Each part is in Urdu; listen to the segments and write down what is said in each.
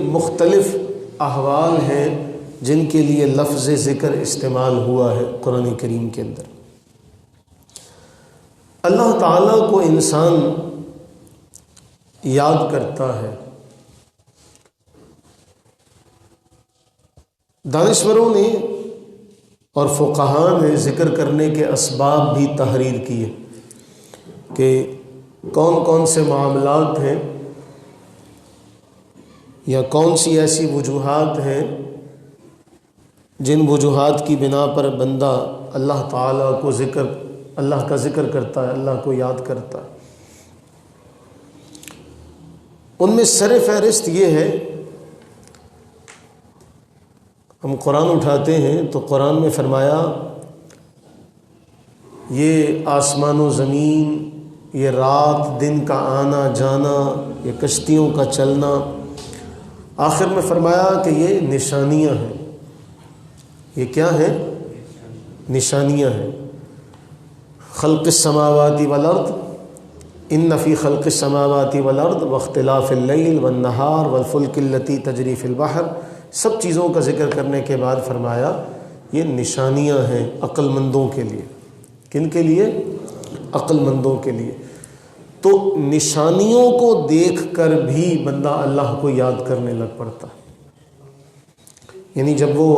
مختلف احوال ہیں جن کے لیے لفظ ذکر استعمال ہوا ہے قرآن کریم کے اندر۔ اللہ تعالیٰ کو انسان یاد کرتا ہے۔ دانشوروں نے اور فقہاء نے ذکر کرنے کے اسباب بھی تحریر کیے کہ کون کون سے معاملات ہیں یا کون سی ایسی وجوہات ہیں جن وجوہات کی بنا پر بندہ اللہ تعالیٰ کو اللہ کا ذکر کرتا ہے، اللہ کو یاد کرتا ہے۔ ان میں سر فہرست یہ ہے، ہم قرآن اٹھاتے ہیں تو قرآن میں فرمایا یہ آسمان و زمین، یہ رات دن کا آنا جانا، یہ کشتیوں کا چلنا، آخر میں فرمایا کہ یہ نشانیاں ہیں۔ یہ کیا ہیں؟ نشانیاں ہیں۔ خلق السماوات والارض ان فی خلق السماوات والارض واختلاف اللیل والنہار والفلک التی تجری فی البحر، سب چیزوں کا ذکر کرنے کے بعد فرمایا یہ نشانیاں ہیں عقل مندوں کے لیے۔ کن کے لیے؟ عقل مندوں کے لیے۔ تو نشانیوں کو دیکھ کر بھی بندہ اللہ کو یاد کرنے لگ پڑتا، یعنی جب وہ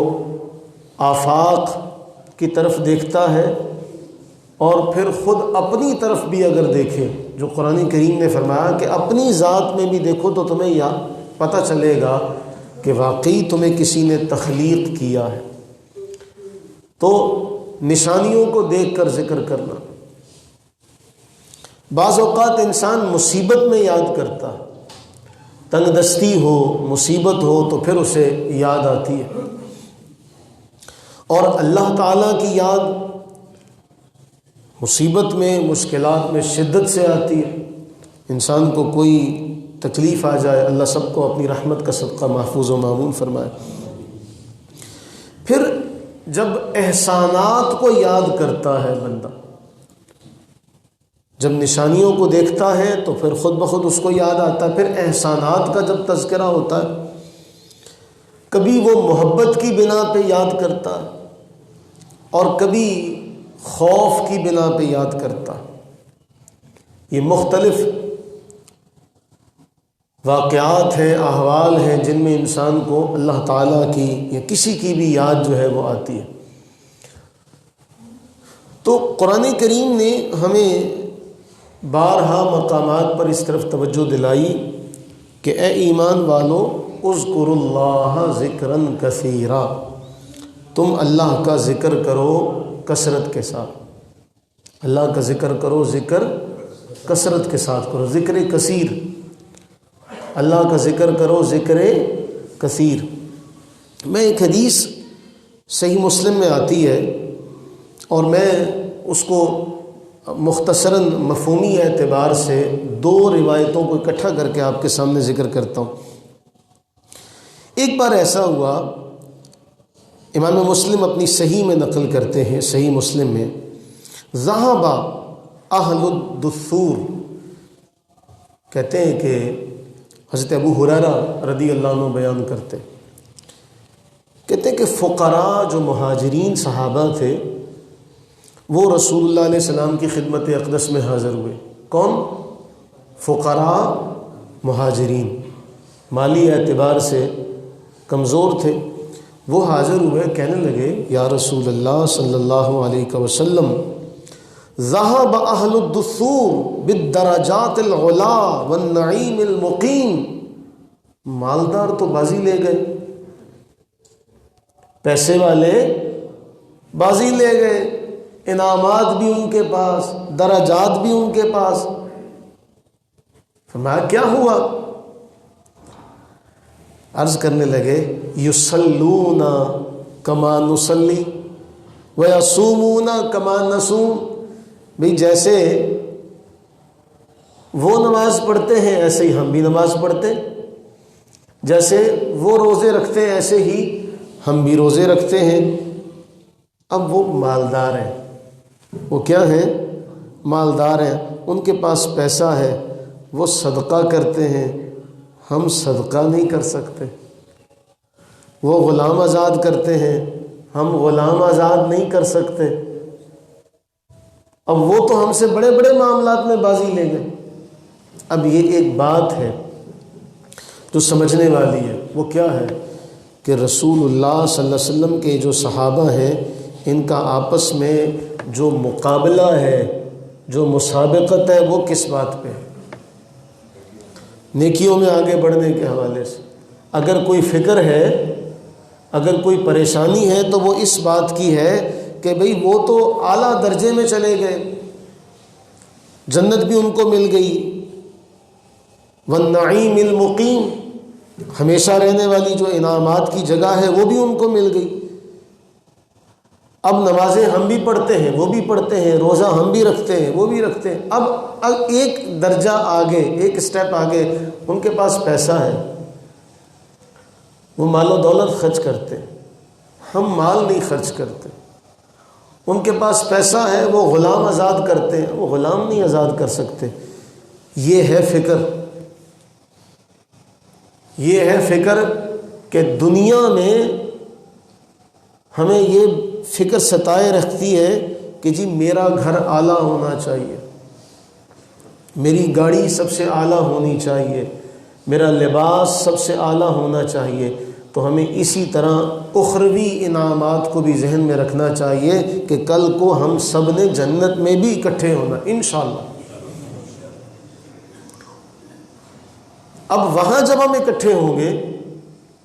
آفاق کی طرف دیکھتا ہے اور پھر خود اپنی طرف بھی اگر دیکھے، جو قرآن کریم نے فرمایا کہ اپنی ذات میں بھی دیکھو تو تمہیں پتہ چلے گا کہ واقعی تمہیں کسی نے تخلیق کیا ہے۔ تو نشانیوں کو دیکھ کر ذکر کرنا۔ بعض اوقات انسان مصیبت میں یاد کرتا ہے، تنگ دستی ہو، مصیبت ہو تو پھر اسے یاد آتی ہے، اور اللہ تعالیٰ کی یاد مصیبت میں، مشکلات میں شدت سے آتی ہے۔ انسان کو کوئی تکلیف آ جائے، اللہ سب کو اپنی رحمت کا صدقہ محفوظ و معمون فرمائے۔ پھر جب احسانات کو یاد کرتا ہے بندہ، جب نشانیوں کو دیکھتا ہے تو پھر خود بخود اس کو یاد آتا ہے۔ پھر احسانات کا جب تذکرہ ہوتا ہے، کبھی وہ محبت کی بنا پہ یاد کرتا ہے اور کبھی خوف کی بنا پہ یاد کرتا ہے۔ یہ مختلف واقعات ہیں، احوال ہیں جن میں انسان کو اللہ تعالیٰ کی یا کسی کی بھی یاد جو ہے وہ آتی ہے۔ تو قرآن کریم نے ہمیں بارہا مقامات پر اس طرف توجہ دلائی کہ اے ایمان والو، اذکروا اللہ ذکرا کثیرا، تم اللہ کا ذکر کرو کثرت کے ساتھ۔ اللہ کا ذکر کرو، ذکر کثرت کے ساتھ کرو، ذکر کثیر۔ اللہ کا ذکر کرو، ذکر کثیر۔ میں ایک حدیث صحیح مسلم میں آتی ہے اور میں اس کو مختصراً مفہومی اعتبار سے دو روایتوں کو اکٹھا کر کے آپ کے سامنے ذکر کرتا ہوں۔ ایک بار ایسا ہوا، امام مسلم اپنی صحیح میں نقل کرتے ہیں، صحیح مسلم میں، ذہب اہل الدثور، کہتے ہیں کہ حضرت ابو ہریرہ رضی اللہ عنہ بیان کرتے، کہتے ہیں کہ فقراء جو مہاجرین صحابہ تھے وہ رسول اللہ علیہ السلام کی خدمت اقدس میں حاضر ہوئے۔ کون؟ فقراء مہاجرین، مالی اعتبار سے کمزور تھے، وہ حاضر ہوئے، کہنے لگے یا رسول اللہ صلی اللہ علیہ وسلم، ذہب اہل الدثور بالدرجات العلا والنعیم المقیم، مالدار تو بازی لے گئے، پیسے والے بازی لے گئے، انعامات بھی ان کے پاس، درجات بھی ان کے پاس۔ فرمایا کیا ہوا؟ عرض کرنے لگے یصلون کما نصلی ویصومون کما نصوم، بھئی جیسے وہ نماز پڑھتے ہیں ایسے ہی ہم بھی نماز پڑھتے، جیسے وہ روزے رکھتے ہیں ایسے ہی ہم بھی روزے رکھتے ہیں۔ اب وہ مالدار ہیں، وہ کیا ہیں؟ مالدار ہیں، ان کے پاس پیسہ ہے، وہ صدقہ کرتے ہیں، ہم صدقہ نہیں کر سکتے، وہ غلام آزاد کرتے ہیں، ہم غلام آزاد نہیں کر سکتے۔ اب وہ تو ہم سے بڑے بڑے معاملات میں بازی لے گئے۔ اب یہ ایک بات ہے جو سمجھنے والی ہے، وہ کیا ہے کہ رسول اللہ صلی اللہ علیہ وسلم کے جو صحابہ ہیں ان کا آپس میں جو مقابلہ ہے، جو مسابقت ہے، وہ کس بات پہ ہے؟ نیکیوں میں آگے بڑھنے کے حوالے سے۔ اگر کوئی فکر ہے، اگر کوئی پریشانی ہے تو وہ اس بات کی ہے کہ بھئی وہ تو اعلیٰ درجے میں چلے گئے، جنت بھی ان کو مل گئی، والنعیم المقیم، ہمیشہ رہنے والی جو انعامات کی جگہ ہے وہ بھی ان کو مل گئی۔ اب نمازیں ہم بھی پڑھتے ہیں، وہ بھی پڑھتے ہیں، روزہ ہم بھی رکھتے ہیں، وہ بھی رکھتے ہیں۔ اب ایک درجہ آگے، ایک سٹیپ آگے، ان کے پاس پیسہ ہے، وہ مال و دولت خرچ کرتے ہیں، ہم مال نہیں خرچ کرتے۔ ان کے پاس پیسہ ہے، وہ غلام آزاد کرتے ہیں، وہ غلام نہیں آزاد کر سکتے۔ یہ ہے فکر، یہ ہے فکر کہ دنیا میں ہمیں یہ فکر ستائے رکھتی ہے کہ جی میرا گھر اعلیٰ ہونا چاہیے، میری گاڑی سب سے اعلیٰ ہونی چاہیے، میرا لباس سب سے اعلیٰ ہونا چاہیے۔ تو ہمیں اسی طرح اخروی انعامات کو بھی ذہن میں رکھنا چاہیے کہ کل کو ہم سب نے جنت میں بھی اکٹھے ہونا انشاءاللہ۔ اب وہاں جب ہم اکٹھے ہوں گے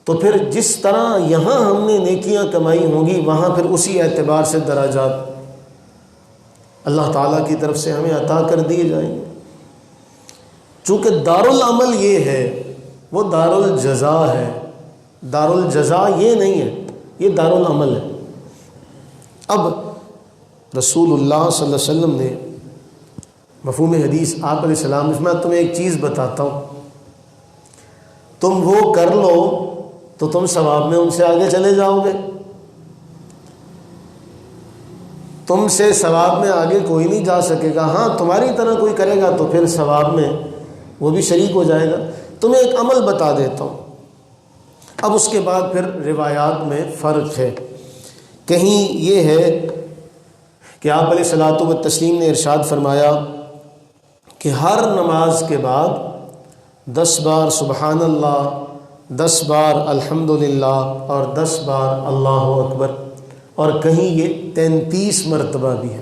تو پھر جس طرح یہاں ہم نے نیکیاں کمائی ہوں گی، وہاں پھر اسی اعتبار سے درجات اللہ تعالیٰ کی طرف سے ہمیں عطا کر دیے جائیں گے۔ چونکہ دارالعمل یہ ہے، وہ دارالجزا ہے، دارالجزا یہ نہیں ہے، یہ دارالعمل ہے۔ اب رسول اللہ صلی اللہ علیہ وسلم نے مفہوم حدیث آپ علیہ السلام، میں تمہیں ایک چیز بتاتا ہوں، تم وہ کر لو تو تم ثواب میں ان سے آگے چلے جاؤ گے، تم سے ثواب میں آگے کوئی نہیں جا سکے گا۔ ہاں تمہاری طرح کوئی کرے گا تو پھر ثواب میں وہ بھی شریک ہو جائے گا۔ تمہیں ایک عمل بتا دیتا ہوں، اب اس کے بعد پھر روایات میں فرق ہے۔ کہیں یہ ہے کہ آپ علیہ الصلوۃ والتسلیم نے ارشاد فرمایا کہ ہر نماز کے بعد 10 بار سبحان اللہ، 10 بار الحمدللہ اور 10 بار اللہ اکبر، اور کہیں یہ 33 مرتبہ بھی ہے۔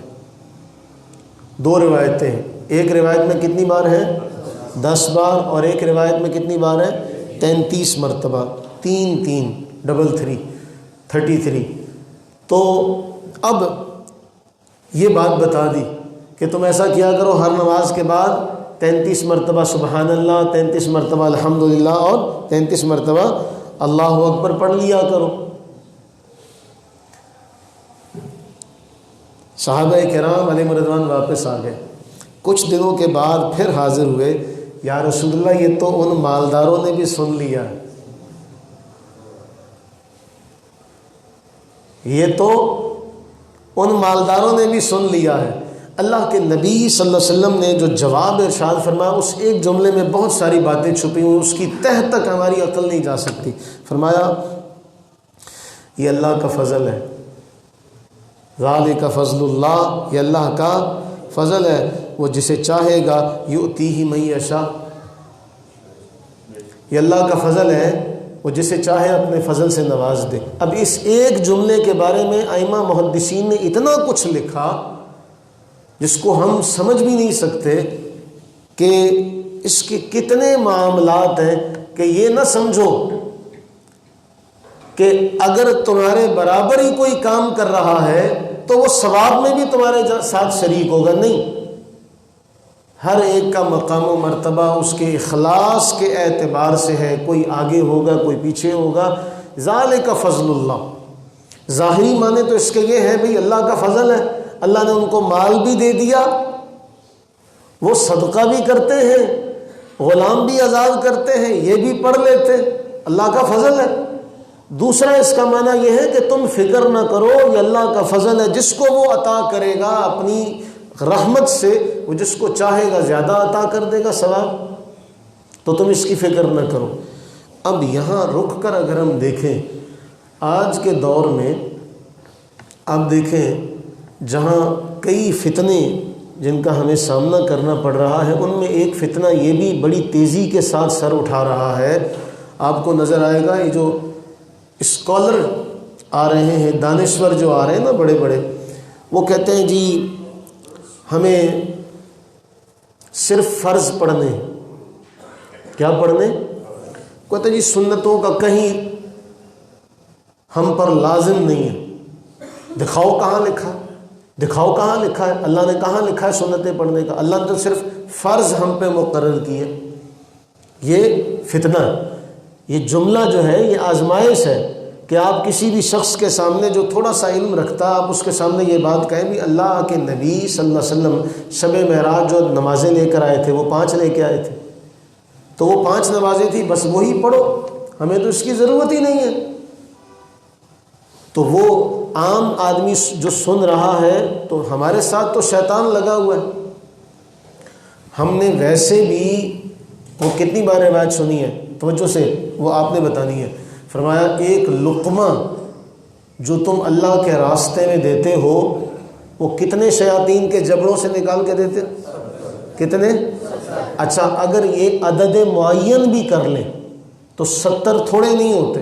دو روایتیں ہیں، ایک روایت میں کتنی بار ہے؟ 10 بار، اور ایک روایت میں کتنی بار ہے؟ 33 مرتبہ، 3 3 33 33۔ تو اب یہ بات بتا دی کہ تم ایسا کیا کرو، ہر نماز کے بعد 33 مرتبہ سبحان اللہ، 33 مرتبہ الحمدللہ اور 33 مرتبہ اللہ اکبر پڑھ لیا کرو۔ صحابہ کرام علیہ رضوان واپس آ گئے، کچھ دنوں کے بعد پھر حاضر ہوئے، یا رسول اللہ یہ تو ان مالداروں نے بھی سن لیا ہے، یہ تو ان مالداروں نے بھی سن لیا ہے۔ اللہ کے نبی صلی اللہ علیہ وسلم نے جو جواب ارشاد فرمایا، اس ایک جملے میں بہت ساری باتیں چھپی ہوئی، اس کی تہ تک ہماری عقل نہیں جا سکتی۔ فرمایا یہ اللہ کا فضل ہے، ذالک فضل اللہ، یہ اللہ کا فضل ہے، وہ جسے چاہے گا یؤتیہ من یشاء، یہ اللہ کا فضل ہے، وہ جسے چاہے اپنے فضل سے نواز دے۔ اب اس ایک جملے کے بارے میں ائمہ محدثین نے اتنا کچھ لکھا جس کو ہم سمجھ بھی نہیں سکتے کہ اس کے کتنے معاملات ہیں، کہ یہ نہ سمجھو کہ اگر تمہارے برابر ہی کوئی کام کر رہا ہے تو وہ ثواب میں بھی تمہارے ساتھ شریک ہوگا، نہیں، ہر ایک کا مقام و مرتبہ اس کے اخلاص کے اعتبار سے ہے، کوئی آگے ہوگا کوئی پیچھے ہوگا۔ ذالک فضل اللہ، ظاہری معنی تو اس کے یہ ہے بھئی اللہ کا فضل ہے، اللہ نے ان کو مال بھی دے دیا، وہ صدقہ بھی کرتے ہیں، غلام بھی آزاد کرتے ہیں، یہ بھی پڑھ لیتے، اللہ کا فضل ہے۔ دوسرا اس کا معنی یہ ہے کہ تم فکر نہ کرو، یہ اللہ کا فضل ہے، جس کو وہ عطا کرے گا اپنی رحمت سے، وہ جس کو چاہے گا زیادہ عطا کر دے گا ثواب، تو تم اس کی فکر نہ کرو۔ اب یہاں رک کر اگر ہم دیکھیں آج کے دور میں، اب دیکھیں جہاں کئی فتنے جن کا ہمیں سامنا کرنا پڑ رہا ہے، ان میں ایک فتنہ یہ بھی بڑی تیزی کے ساتھ سر اٹھا رہا ہے۔ آپ کو نظر آئے گا یہ جو اسکالر آ رہے ہیں، دانشور جو آ رہے ہیں نا بڑے بڑے، وہ کہتے ہیں جی ہمیں صرف فرض پڑھنے، کیا پڑھنے؟ کہتے ہیں جی سنتوں کا کہیں ہم پر لازم نہیں ہے۔ دکھاؤ کہاں لکھا ہے، دکھاؤ کہاں لکھا ہے، اللہ نے کہاں لکھا ہے سنتیں پڑھنے کا؟ اللہ نے تو صرف فرض ہم پہ مقرر کیے۔ یہ فتنہ، یہ جملہ جو ہے یہ آزمائش ہے کہ آپ کسی بھی شخص کے سامنے جو تھوڑا سا علم رکھتا، آپ اس کے سامنے یہ بات کہیں بھی اللہ کے نبی صلی اللہ علیہ وسلم شب معراج جو نمازیں لے کر آئے تھے وہ 5 لے کے آئے تھے، تو وہ 5 نمازیں تھیں، بس وہی پڑھو، ہمیں تو اس کی ضرورت ہی نہیں ہے۔ تو وہ عام آدمی جو سن رہا ہے تو ہمارے ساتھ تو شیطان لگا ہوا ہے۔ ہم نے ویسے بھی وہ کتنی بار روایت سنی ہے، توجہ سے وہ آپ نے بتانی ہے۔ فرمایا ایک لقمہ جو تم اللہ کے راستے میں دیتے ہو وہ کتنے شیاطین کے جبڑوں سے نکال کے دیتے؟ کتنے؟ اچھا اگر یہ عدد معین بھی کر لیں تو 70 تھوڑے نہیں ہوتے۔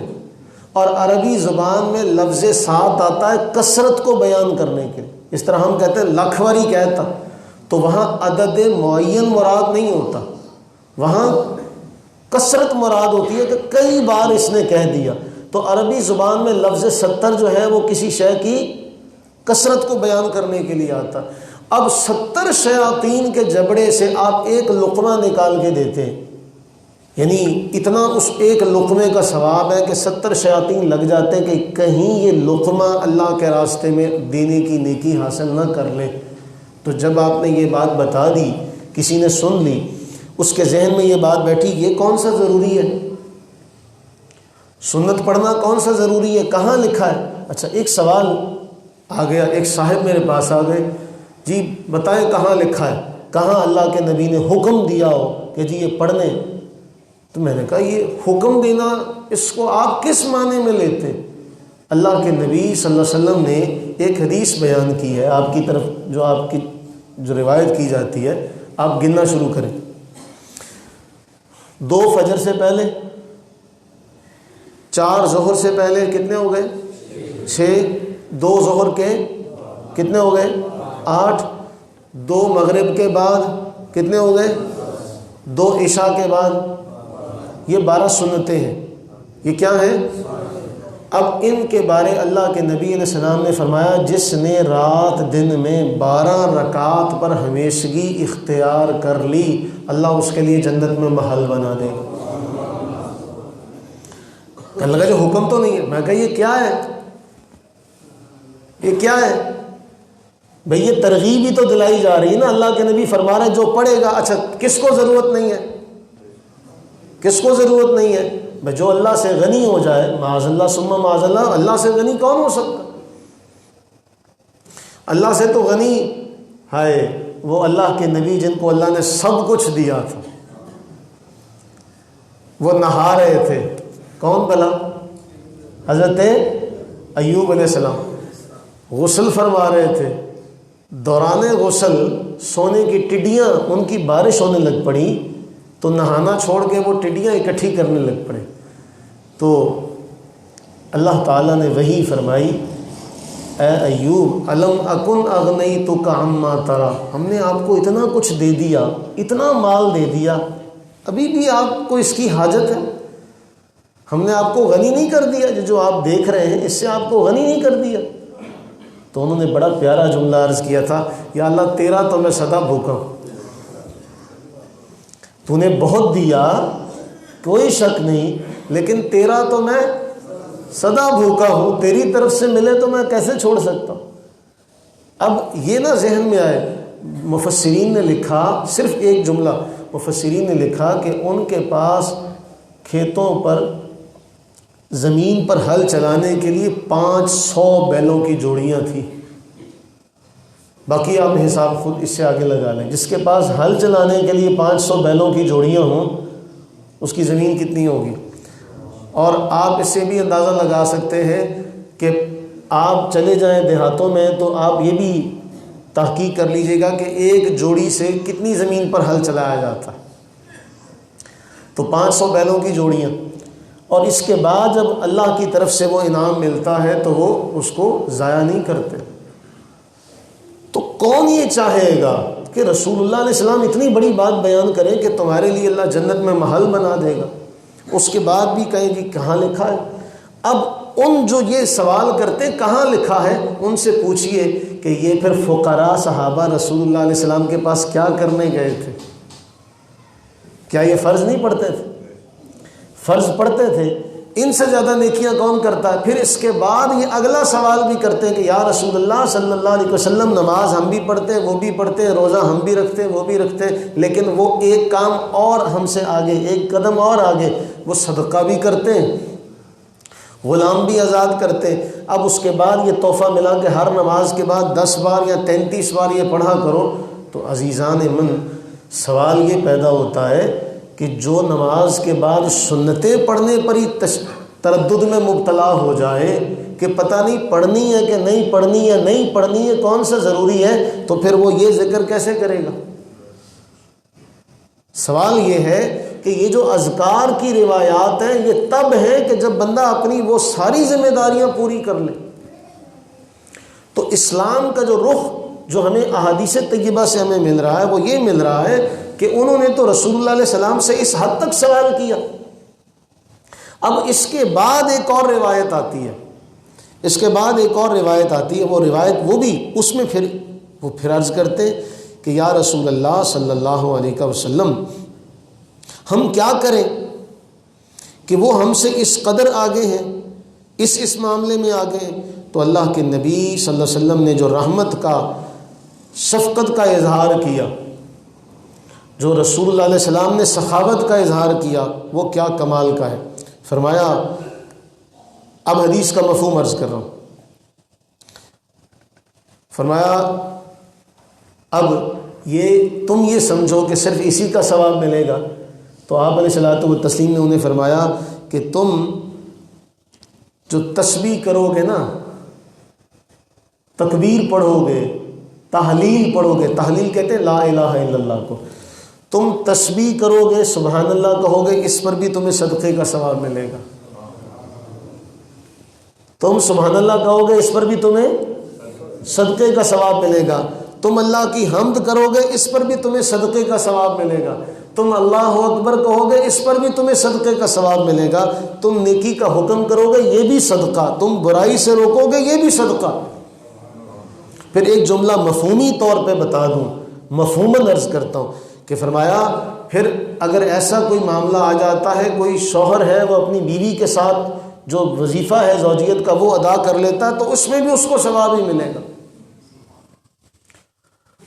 اور عربی زبان میں لفظ 7 آتا ہے کثرت کو بیان کرنے کے لیے، اس طرح ہم کہتے ہیں لاکھ واری کہتا، تو وہاں عدد معین مراد نہیں ہوتا، وہاں کثرت مراد ہوتی ہے کہ کئی بار اس نے کہہ دیا۔ تو عربی زبان میں لفظ 70 جو ہے وہ کسی شے کی کثرت کو بیان کرنے کے لیے آتا۔ اب 70 شیاطین کے جبڑے سے آپ ایک لقمہ نکال کے دیتے ہیں، یعنی اتنا اس ایک لقمے کا ثواب ہے کہ 70 شیاطین لگ جاتے ہیں کہ کہیں یہ لقمہ اللہ کے راستے میں دینے کی نیکی حاصل نہ کر لے۔ تو جب آپ نے یہ بات بتا دی، کسی نے سن لی، اس کے ذہن میں یہ بات بیٹھی یہ کون سا ضروری ہے، سنت پڑھنا کون سا ضروری ہے، کہاں لکھا ہے؟ اچھا ایک سوال آ گیا، ایک صاحب میرے پاس آ گئے، جی بتائیں کہاں لکھا ہے، کہاں اللہ کے نبی نے حکم دیا ہو کہ جی یہ پڑھنے؟ تو میں نے کہا یہ حکم دینا اس کو آپ کس معنی میں لیتے ہیں؟ اللہ کے نبی صلی اللہ علیہ وسلم نے ایک حدیث بیان کی ہے، آپ کی طرف جو آپ کی جو روایت کی جاتی ہے، آپ گننا شروع کریں۔ 2 فجر سے پہلے، 4 ظہر سے پہلے کتنے ہو گئے؟ 6، 2 ظہر کے کتنے ہو گئے؟ 8، 2 مغرب کے بعد کتنے ہو گئے؟ 2 عشاء کے بعد، یہ 12 سنتیں ہیں۔ یہ کیا ہیں؟ اب ان کے بارے اللہ کے نبی علیہ السلام نے فرمایا جس نے رات دن میں 12 رکعات پر ہمیشگی اختیار کر لی اللہ اس کے لیے جنت میں محل بنا دے گا۔ کہنے لگا جو حکم تو نہیں ہے۔ میں کہا یہ کیا ہے، یہ کیا ہے بھئی؟ یہ ترغیب ہی تو دلائی جا رہی ہے نا، اللہ کے نبی فرما رہے ہیں جو پڑھے گا۔ اچھا کس کو ضرورت نہیں ہے، کس کو ضرورت نہیں ہے؟ بھئی جو اللہ سے غنی ہو جائے، معاذ اللہ ثم معاذ اللہ، اللہ سے غنی کون ہو سکتا؟ اللہ سے تو غنی ہے وہ اللہ کے نبی جن کو اللہ نے سب کچھ دیا تھا، وہ نہا رہے تھے، کون بلا؟ حضرت ایوب علیہ السلام غسل فرما رہے تھے، دوران غسل سونے کی ٹڈیاں ان کی بارش ہونے لگ پڑی تو نہانا چھوڑ کے وہ ٹڈیاں اکٹھی کرنے لگ پڑے۔ تو اللہ تعالیٰ نے وحی فرمائی اے ایوب الم اکن اغنیتک عما ترى، ہم نے آپ کو اتنا کچھ دے دیا، اتنا مال دے دیا، ابھی بھی آپ کو اس کی حاجت ہے؟ ہم نے آپ کو غنی نہیں کر دیا؟ جو آپ دیکھ رہے ہیں اس سے آپ کو غنی نہیں کر دیا؟ تو انہوں نے بڑا پیارا جملہ عرض کیا تھا، یا اللہ تیرا تو میں سدا بھوکا ہوں، تو نے بہت دیا کوئی شک نہیں، لیکن تیرا تو میں سدا بھوکا ہوں، تیری طرف سے ملے تو میں کیسے چھوڑ سکتا ہوں؟ اب یہ نہ ذہن میں آئے، مفسرین نے لکھا صرف ایک جملہ، مفسرین نے لکھا کہ ان کے پاس کھیتوں پر زمین پر ہل چلانے کے لیے 500 بیلوں کی جوڑیاں تھیں۔ باقی آپ حساب خود اس سے آگے لگا لیں، جس کے پاس ہل چلانے کے لیے 500 بیلوں کی جوڑیاں ہوں اس کی زمین کتنی ہوگی؟ اور آپ اس سے بھی اندازہ لگا سکتے ہیں کہ آپ چلے جائیں دیہاتوں میں تو آپ یہ بھی تحقیق کر لیجئے گا کہ ایک جوڑی سے کتنی زمین پر ہل چلایا جاتا ہے۔ تو 500 بیلوں کی جوڑیاں، اور اس کے بعد جب اللہ کی طرف سے وہ انعام ملتا ہے تو وہ اس کو ضائع نہیں کرتے۔ تو کون یہ چاہے گا کہ رسول اللہ علیہ السلام اتنی بڑی بات بیان کریں کہ تمہارے لیے اللہ جنت میں محل بنا دے گا، اس کے بعد بھی کہیں جی کہاں لکھا ہے؟ اب ان جو یہ سوال کرتے کہاں لکھا ہے، ان سے پوچھئے کہ یہ پھر فقراء صحابہ رسول اللہ علیہ السلام کے پاس کیا کرنے گئے تھے؟ کیا یہ فرض نہیں پڑھتے تھے؟ فرض پڑھتے تھے۔ ان سے زیادہ نیکیاں کون کرتا ہے؟ پھر اس کے بعد یہ اگلا سوال بھی کرتے ہیں کہ یا رسول اللہ صلی اللہ علیہ وسلم، نماز ہم بھی پڑھتے وہ بھی پڑھتے، روزہ ہم بھی رکھتے وہ بھی رکھتے، لیکن وہ ایک کام اور ہم سے آگے، ایک قدم اور آگے، وہ صدقہ بھی کرتے، غلام بھی آزاد کرتے۔ اب اس کے بعد یہ تحفہ ملا کہ ہر نماز کے بعد 10 بار یا 33 بار یہ پڑھا کرو۔ تو عزیزان من، سوال یہ پیدا ہوتا ہے کہ جو نماز کے بعد سنتیں پڑھنے پر ہی تردد میں مبتلا ہو جائے کہ پتہ نہیں پڑھنی ہے کہ نہیں پڑھنی ہے، نہیں پڑھنی ہے، کون سا ضروری ہے، تو پھر وہ یہ ذکر کیسے کرے گا؟ سوال یہ ہے کہ یہ جو اذکار کی روایات ہیں یہ تب ہیں کہ جب بندہ اپنی وہ ساری ذمہ داریاں پوری کر لے۔ تو اسلام کا جو رخ جو ہمیں احادیث طیبہ سے ہمیں مل رہا ہے وہ یہ مل رہا ہے کہ انہوں نے تو رسول اللہ علیہ السلام سے اس حد تک سوال کیا۔ اب اس کے بعد ایک اور روایت آتی ہے، اس کے بعد ایک اور روایت آتی ہے، وہ روایت وہ بھی اس میں پھر عرض کرتے کہ یا رسول اللہ صلی اللہ علیہ وسلم، ہم کیا کریں کہ وہ ہم سے اس قدر آگے ہیں، اس معاملے میں آگے ہیں؟ تو اللہ کے نبی صلی اللہ علیہ وسلم نے جو رحمت کا، شفقت کا اظہار کیا، جو رسول اللہ علیہ السلام نے سخاوت کا اظہار کیا، وہ کیا کمال کا ہے۔ فرمایا، اب حدیث کا مفہوم عرض کر رہا ہوں، فرمایا اب تم یہ سمجھو کہ صرف اسی کا ثواب ملے گا؟ تو آپ علیہ الصلوۃ والتسلیم نے انہیں فرمایا کہ تم جو تسبیح کرو گے نا، تکبیر پڑھو گے، تحلیل پڑھو گے، تحلیل کہتے ہیں لا الہ الا اللہ کو، تم تسبیح کرو گے، سبحان اللہ کہو گے، اس پر بھی تمہیں صدقے کا ثواب ملے گا۔ تم سبحان اللہ کہو گے، اس پر بھی تمہیں صدقے کا ثواب ملے گا۔ تم اللہ کی حمد کرو گے، اس پر بھی تمہیں صدقے کا ثواب ملے گا۔ تم اللہ اکبر کہو گے، اس پر بھی تمہیں صدقے کا ثواب ملے گا۔ تم نیکی کا حکم کرو گے، یہ بھی صدقہ، تم برائی سے روکو گے، یہ بھی صدقہ۔ پھر ایک جملہ مفہومی طور پہ بتا دوں، مفہوماً عرض کرتا ہوں کہ فرمایا پھر اگر ایسا کوئی معاملہ آ جاتا ہے، کوئی شوہر ہے وہ اپنی بیوی کے ساتھ جو وظیفہ ہے زوجیت کا وہ ادا کر لیتا ہے تو اس میں بھی اس کو ثواب ہی ملے گا۔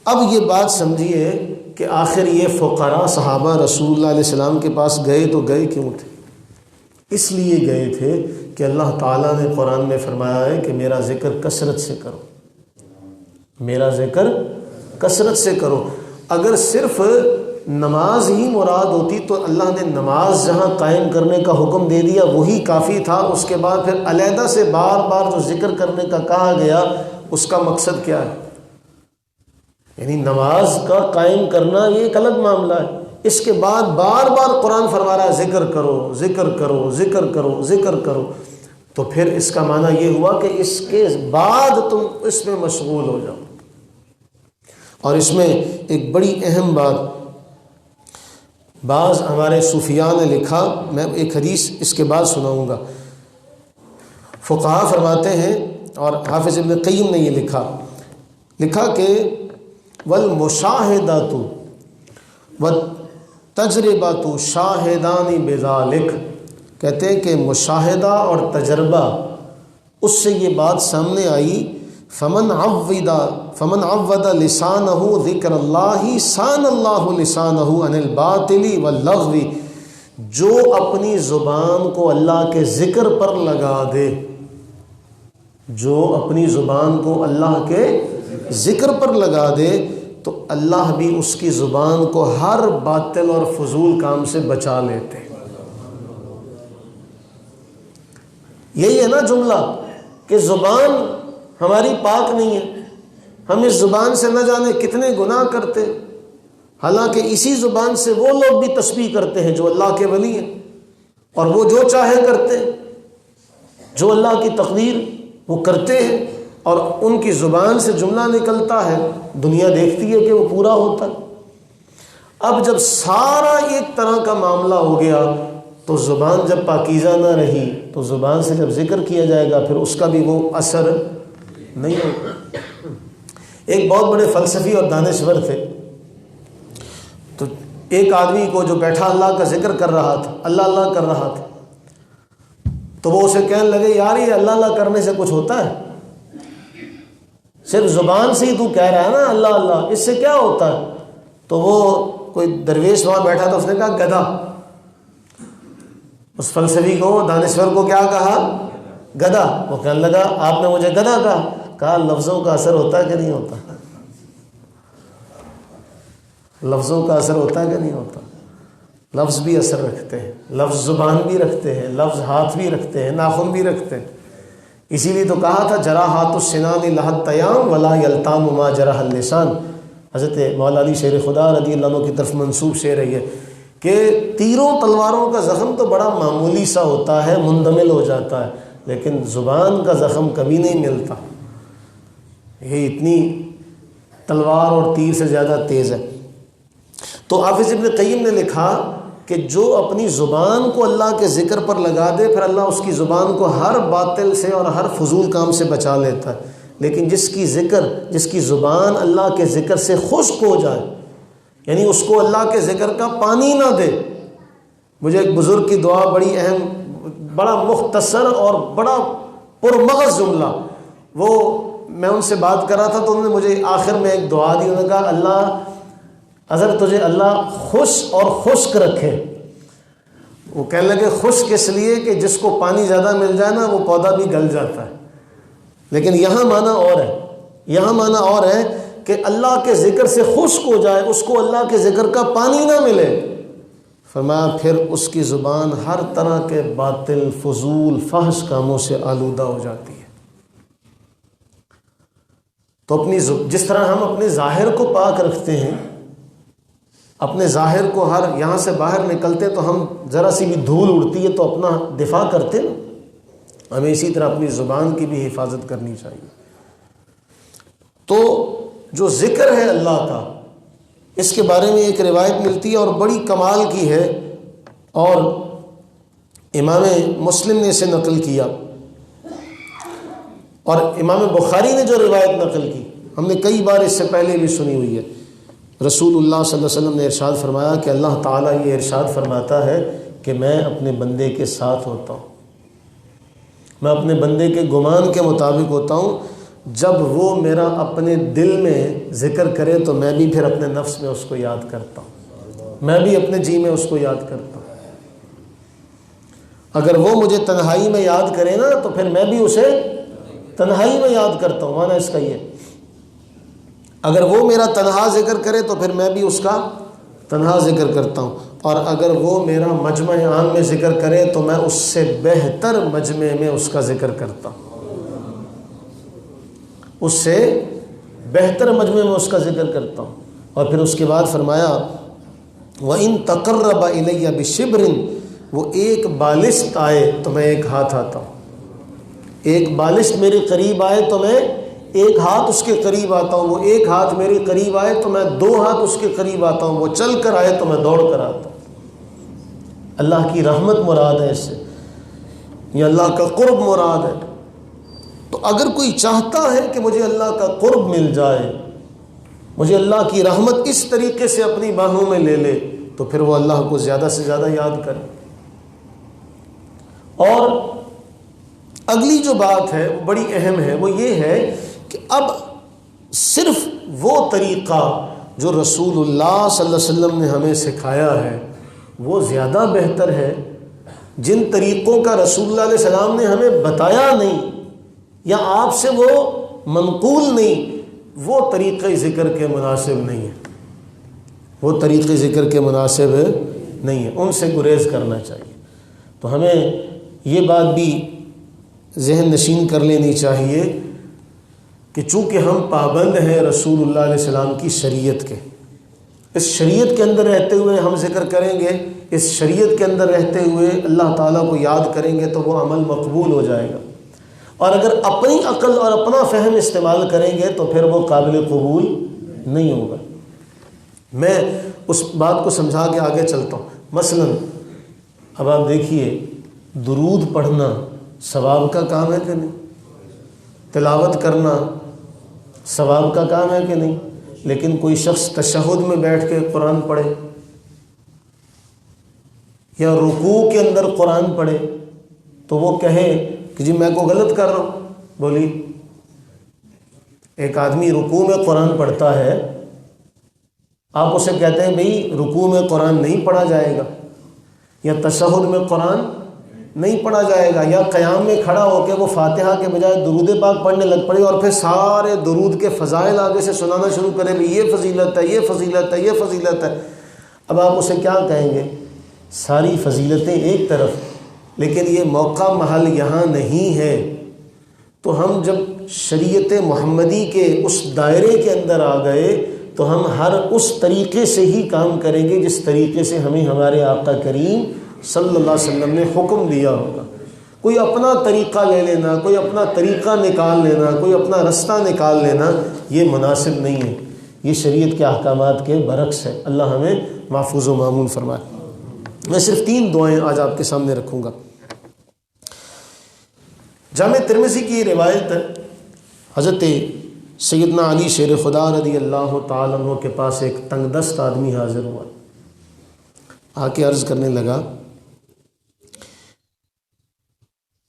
اب یہ بات سمجھیے کہ آخر یہ فقراء صحابہ رسول اللہ علیہ السلام کے پاس گئے تو گئے کیوں تھے؟ اس لیے گئے تھے کہ اللہ تعالیٰ نے قرآن میں فرمایا ہے کہ میرا ذکر کثرت سے کرو، میرا ذکر کثرت سے کرو۔ اگر صرف نماز ہی مراد ہوتی تو اللہ نے نماز جہاں قائم کرنے کا حکم دے دیا وہی کافی تھا، اس کے بعد پھر علیحدہ سے بار بار جو ذکر کرنے کا کہا گیا اس کا مقصد کیا ہے؟ یعنی نماز کا قائم کرنا یہ ایک الگ معاملہ ہے، اس کے بعد بار بار قرآن فرما رہا ہے ذکر کرو، ذکر کرو، ذکر کرو، ذکر کرو، تو پھر اس کا معنی یہ ہوا کہ اس کے بعد تم اس میں مشغول ہو جاؤ۔ اور اس میں ایک بڑی اہم بات بعض ہمارے صوفیاء نے لکھا، میں ایک حدیث اس کے بعد سناؤں گا۔ فقہا فرماتے ہیں اور حافظ ابن قیم نے یہ لکھا کہ والمشاہدات والتجربات شاہدان بذالک، کہتے ہیں کہ مشاہدہ اور تجربہ اس سے یہ بات سامنے آئی، فمن عود لسانہ ذکر اللہ سان اللہ لسانہ عن الباطل واللغو، جو اپنی زبان کو اللہ کے ذکر پر لگا دے، جو اپنی زبان کو اللہ کے ذکر پر لگا دے تو اللہ بھی اس کی زبان کو ہر باطل اور فضول کام سے بچا لیتے ہیں۔ یہی ہے نا جملہ کہ زبان ہماری پاک نہیں ہے، ہم اس زبان سے نہ جانے کتنے گناہ کرتے، حالانکہ اسی زبان سے وہ لوگ بھی تسبیح کرتے ہیں جو اللہ کے ولی ہیں، اور وہ جو چاہے کرتے ہیں، جو اللہ کی تقدیر وہ کرتے ہیں، اور ان کی زبان سے جملہ نکلتا ہے، دنیا دیکھتی ہے کہ وہ پورا ہوتا ہے۔ اب جب سارا ایک طرح کا معاملہ ہو گیا تو زبان جب پاکیزہ نہ رہی تو زبان سے جب ذکر کیا جائے گا پھر اس کا بھی وہ اثر نہیں ہوگا۔ ایک بہت بڑے فلسفی اور دانشور تھے، تو ایک آدمی کو جو بیٹھا اللہ کا ذکر کر رہا تھا، اللہ اللہ کر رہا تھا، تو وہ اسے کہنے لگے یار یہ اللہ اللہ کرنے سے کچھ ہوتا ہے؟ صرف زبان سے ہی تو کہہ رہا ہے نا اللہ اللہ، اس سے کیا ہوتا ہے؟ تو وہ کوئی درویش وہاں بیٹھا تھا، اس نے کہا گدھا۔ اس فلسفی کو، دانشور کو کیا کہا؟ گدھا۔ وہ کہنے لگا آپ نے مجھے گدھا کہا لفظوں کا اثر ہوتا ہے کہ نہیں ہوتا؟ لفظوں کا اثر ہوتا ہے کہ نہیں ہوتا؟ لفظ بھی اثر رکھتے ہیں، لفظ زبان بھی رکھتے ہیں، لفظ ہاتھ بھی رکھتے ہیں، ناخن بھی رکھتے ہیں۔ اسی لیے تو کہا تھا جراحات السنان لحد تیام ولا یلتام ما جرح اللسان۔ حضرت مولا علی شیر خدا رضی اللہ عنہ کی طرف منسوب شعر ہے یہ کہ تیروں تلواروں کا زخم تو بڑا معمولی سا ہوتا ہے، مندمل ہو جاتا ہے، لیکن زبان کا زخم کبھی نہیں ملتا، یہ اتنی تلوار اور تیر سے زیادہ تیز ہے۔ تو حافظ ابن قیم نے لکھا کہ جو اپنی زبان کو اللہ کے ذکر پر لگا دے پھر اللہ اس کی زبان کو ہر باطل سے اور ہر فضول کام سے بچا لیتا ہے، لیکن جس کی زبان اللہ کے ذکر سے خشک ہو جائے، یعنی اس کو اللہ کے ذکر کا پانی نہ دے۔ مجھے ایک بزرگ کی دعا بڑی اہم، بڑا مختصر اور بڑا پرمغز جملہ، وہ میں ان سے بات کر رہا تھا تو انہوں نے مجھے آخر میں ایک دعا دی، انہوں نے کہا اللہ اگر تجھے اللہ خوش اور خشک رکھے، وہ کہنے لگے خشک اس لیے کہ جس کو پانی زیادہ مل جائے نا وہ پودا بھی گل جاتا ہے، لیکن یہاں معنی اور ہے، یہاں معنی اور ہے کہ اللہ کے ذکر سے خشک ہو جائے، اس کو اللہ کے ذکر کا پانی نہ ملے، فرمایا پھر اس کی زبان ہر طرح کے باطل، فضول، فحش کاموں سے آلودہ ہو جاتی ہے۔ تو جس طرح ہم اپنے ظاہر کو پاک رکھتے ہیں، اپنے ظاہر کو ہر یہاں سے باہر نکلتے تو ہم ذرا سی بھی دھول اڑتی ہے تو اپنا دفاع کرتے نا، ہمیں اسی طرح اپنی زبان کی بھی حفاظت کرنی چاہیے۔ تو جو ذکر ہے اللہ کا، اس کے بارے میں ایک روایت ملتی ہے اور بڑی کمال کی ہے، اور امام مسلم نے اسے نقل کیا اور امام بخاری نے جو روایت نقل کی ہم نے کئی بار اس سے پہلے بھی سنی ہوئی ہے۔ رسول اللہ صلی اللہ علیہ وسلم نے ارشاد فرمایا کہ اللہ تعالیٰ یہ ارشاد فرماتا ہے کہ میں اپنے بندے کے ساتھ ہوتا ہوں، میں اپنے بندے کے گمان کے مطابق ہوتا ہوں، جب وہ میرا اپنے دل میں ذکر کرے تو میں بھی پھر اپنے نفس میں اس کو یاد کرتا ہوں، میں بھی اپنے جی میں اس کو یاد کرتا ہوں۔ اگر وہ مجھے تنہائی میں یاد کرے نا تو پھر میں بھی اسے تنہائی میں یاد کرتا ہوں، معنی اس کا یہ، اگر وہ میرا تنہا ذکر کرے تو پھر میں بھی اس کا تنہا ذکر کرتا ہوں، اور اگر وہ میرا مجمع عام میں ذکر کرے تو میں اس سے بہتر مجمع میں اس کا ذکر کرتا ہوں، اس سے بہتر مجمع میں اس کا ذکر کرتا ہوں۔ اور پھر اس کے بعد فرمایا وَإِن تَقَرَّبَ إِلَيَّ بِشِبْرٍ، وہ ایک بالشت آئے تو میں ایک ہاتھ آتا ہوں، ایک بالشت میرے قریب آئے تو میں ایک ہاتھ اس کے قریب آتا ہوں، وہ ایک ہاتھ میرے قریب آئے تو میں دو ہاتھ اس کے قریب آتا ہوں، وہ چل کر آئے تو میں دوڑ کر آتا ہوں۔ اللہ کی رحمت مراد ہے اس سے، یا اللہ کا قرب مراد ہے۔ تو اگر کوئی چاہتا ہے کہ مجھے اللہ کا قرب مل جائے، مجھے اللہ کی رحمت اس طریقے سے اپنی باہوں میں لے لے، تو پھر وہ اللہ کو زیادہ سے زیادہ یاد کرے۔ اور اگلی جو بات ہے وہ بڑی اہم ہے، وہ یہ ہے کہ اب صرف وہ طریقہ جو رسول اللہ صلی اللہ علیہ وسلم نے ہمیں سکھایا ہے وہ زیادہ بہتر ہے، جن طریقوں کا رسول اللہ علیہ السلام نے ہمیں بتایا نہیں یا آپ سے وہ منقول نہیں، وہ طریقہ ذکر کے مناسب نہیں ہے، وہ طریقے ذکر کے مناسب نہیں ہے، ان سے گریز کرنا چاہیے۔ تو ہمیں یہ بات بھی ذہن نشین کر لینی چاہیے کہ چونکہ ہم پابند ہیں رسول اللہ علیہ السلام کی شریعت کے، اس شریعت کے اندر رہتے ہوئے ہم ذکر کریں گے، اس شریعت کے اندر رہتے ہوئے اللہ تعالیٰ کو یاد کریں گے تو وہ عمل مقبول ہو جائے گا، اور اگر اپنی عقل اور اپنا فہم استعمال کریں گے تو پھر وہ قابل قبول نہیں ہوگا۔ میں اس بات کو سمجھا کے آگے چلتا ہوں۔ مثلا اب آپ دیکھیے، درود پڑھنا ثواب کا کام ہے کہ نہیں؟ تلاوت کرنا ثواب کا کام ہے کہ نہیں؟ لیکن کوئی شخص تشہد میں بیٹھ کے قرآن پڑھے یا رکوع کے اندر قرآن پڑھے تو وہ کہے کہ جی میں کو غلط کر رہا ہوں۔ بولی، ایک آدمی رکوع میں قرآن پڑھتا ہے، آپ اسے کہتے ہیں بھئی رکوع میں قرآن نہیں پڑھا جائے گا، یا تشہد میں قرآن نہیں پڑھا جائے گا، یا قیام میں کھڑا ہو کے وہ فاتحہ کے بجائے درود پاک پڑھنے لگ پڑے اور پھر سارے درود کے فضائل آگے سے سنانا شروع کرے، بھی یہ فضیلت ہے، یہ فضیلت ہے، یہ فضیلت ہے۔ اب آپ اسے کیا کہیں گے؟ ساری فضیلتیں ایک طرف، لیکن یہ موقع محل یہاں نہیں ہے۔ تو ہم جب شریعت محمدی کے اس دائرے کے اندر آ گئے تو ہم ہر اس طریقے سے ہی کام کریں گے جس طریقے سے ہمیں ہمارے آقا کریم صلی اللہ علیہ وسلم نے حکم دیا ہوگا۔ کوئی اپنا طریقہ لے لینا، کوئی اپنا طریقہ نکال لینا، کوئی اپنا رستہ نکال لینا، یہ مناسب نہیں ہے، یہ شریعت کے احکامات کے برعکس ہے۔ اللہ ہمیں محفوظ و مامون فرمائے۔ میں صرف 3 دعائیں آج آپ کے سامنے رکھوں گا۔ جامع ترمذی کی روایت ہے، حضرت سیدنا علی شیر خدا رضی اللہ تعالیٰ عنہ کے پاس ایک تنگ دست آدمی حاضر ہوا، آ کے عرض کرنے لگا،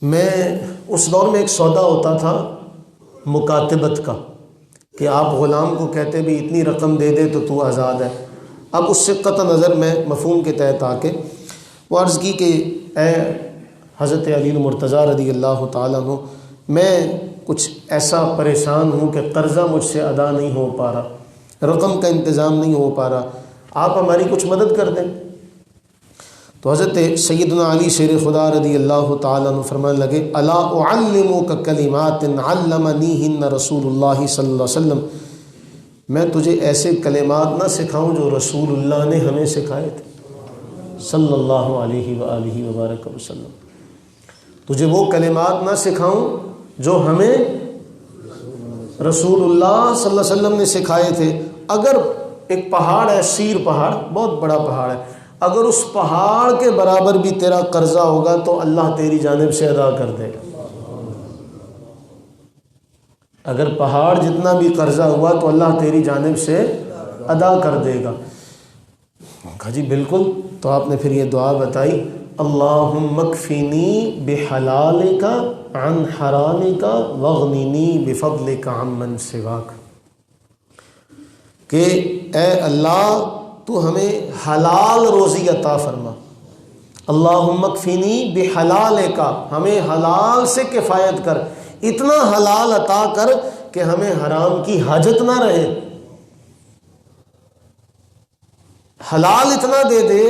میں اس دور میں ایک سودا ہوتا تھا مکاتبت کا، کہ آپ غلام کو کہتے بھی اتنی رقم دے دے تو تو آزاد ہے۔ اب اس سے قطع نظر میں مفہوم کے تحت آ کے وہ عرض کی کہ اے حضرت علی المرتضیٰ رضی اللہ تعالیٰ عنہ، میں کچھ ایسا پریشان ہوں کہ قرضہ مجھ سے ادا نہیں ہو پا رہا، رقم کا انتظام نہیں ہو پا رہا، آپ ہماری کچھ مدد کر دیں۔ تو حضرت سیدنا علی شیر خدا رضی اللہ تعالیٰ عنہ فرمانے لگے، الا اعلمک کلمات علمنیہن رسول اللہ صلی اللہ علیہ وسلم، میں تجھے ایسے کلمات نہ سکھاؤں جو رسول اللہ نے ہمیں سکھائے تھے صلی اللہ علیہ وآلہ وبارک وسلم، تجھے وہ کلمات نہ سکھاؤں جو ہمیں رسول اللہ صلی اللہ علیہ وسلم نے سکھائے تھے۔ اگر ایک پہاڑ ہے، سیر پہاڑ، بہت بڑا پہاڑ ہے، اگر اس پہاڑ کے برابر بھی تیرا قرضہ ہوگا تو اللہ تیری جانب سے ادا کر دے گا۔ اگر پہاڑ جتنا بھی قرضہ ہوا تو اللہ تیری جانب سے ادا کر دے گا۔ کہا جی بالکل۔ تو آپ نے پھر یہ دعا بتائی، اللہم اکفینی بحلالک عن حرامک واغننی بفضلک عمن سواک، کہ اے اللہ تو ہمیں حلال روزی عطا فرما، اللہم اکفینی بحلالک، ہمیں حلال سے کفایت کر، اتنا حلال عطا کر کہ ہمیں حرام کی حاجت نہ رہے، حلال اتنا دے دے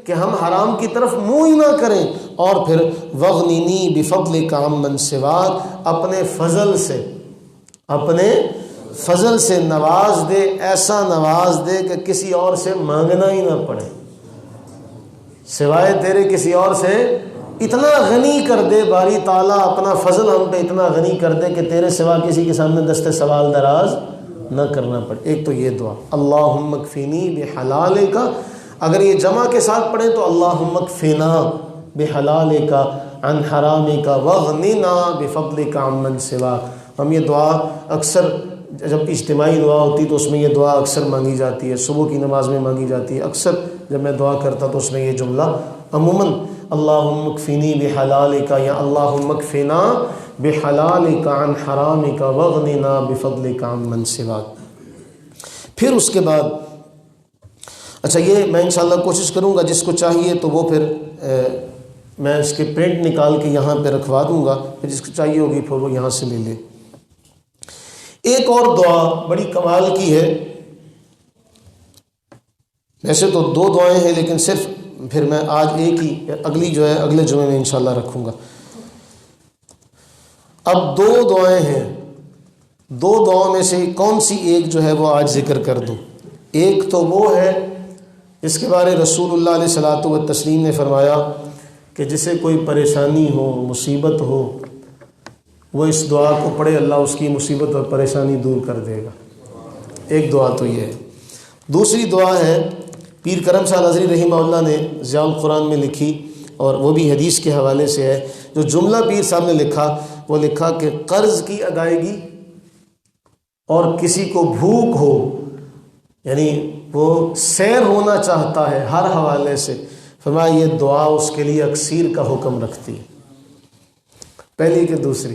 کہ ہم حرام کی طرف منہ ہی نہ کریں، اور پھر وغننی بفضلک عمن سواک، اپنے فضل سے نواز دے، ایسا نواز دے کہ کسی اور سے مانگنا ہی نہ پڑے، سوائے تیرے کسی اور سے اتنا غنی کر دے باری تعالیٰ، اپنا فضل ہم پہ اتنا غنی کر دے کہ تیرے سوا کسی کے سامنے دست سوال دراز نہ کرنا پڑے۔ ایک تو یہ دعا، اللہم اکفینی بحلالک، اگر یہ جمع کے ساتھ پڑھیں تو اللہم اکفینا بحلالک عن حرامک واغننا بفضلک عمن سواک۔ ہم یہ دعا اکثر جب اجتماعی دعا ہوتی تو اس میں یہ دعا اکثر مانگی جاتی ہے، صبح کی نماز میں مانگی جاتی ہے، اکثر جب میں دعا کرتا تو اس میں یہ جملہ عموماً اللہم اکفینی بحلالک یا اللہم اکفینا بحلالک عن حرامک واغننا بفضلک عمن سواک۔ پھر اس کے بعد اچھا، یہ میں انشاءاللہ کوشش کروں گا، جس کو چاہیے تو وہ پھر میں اس کے پرنٹ نکال کے یہاں پہ رکھوا دوں گا، پھر جس کو چاہیے ہوگی پھر وہ یہاں سے لے لے۔ ایک اور دعا بڑی کمال کی ہے، ویسے تو 2 دعائیں ہیں لیکن صرف پھر میں آج ایک ہی، اگلی جو ہے اگلے جمعے میں انشاءاللہ رکھوں گا۔ اب دو دعائیں ہیں، دو دعاؤں میں سے کون سی ایک جو ہے وہ آج ذکر کر دوں؟ ایک تو وہ ہے اس کے بارے رسول اللہ علیہ الصلوۃ والتسلیم نے فرمایا کہ جسے کوئی پریشانی ہو، مصیبت ہو، وہ اس دعا کو پڑھے، اللہ اس کی مصیبت اور پریشانی دور کر دے گا۔ ایک دعا تو یہ ہے۔ دوسری دعا ہے پیر کرم شاہ نظری رحمہ اللہ نے ضیاء القرآن میں لکھی، اور وہ بھی حدیث کے حوالے سے ہے۔ جو جملہ پیر صاحب نے لکھا وہ لکھا کہ قرض کی ادائیگی اور کسی کو بھوک ہو، یعنی وہ سیر ہونا چاہتا ہے ہر حوالے سے، فرمایا یہ دعا اس کے لیے اکسیر کا حکم رکھتی ہے۔ پہلی کہ دوسری؟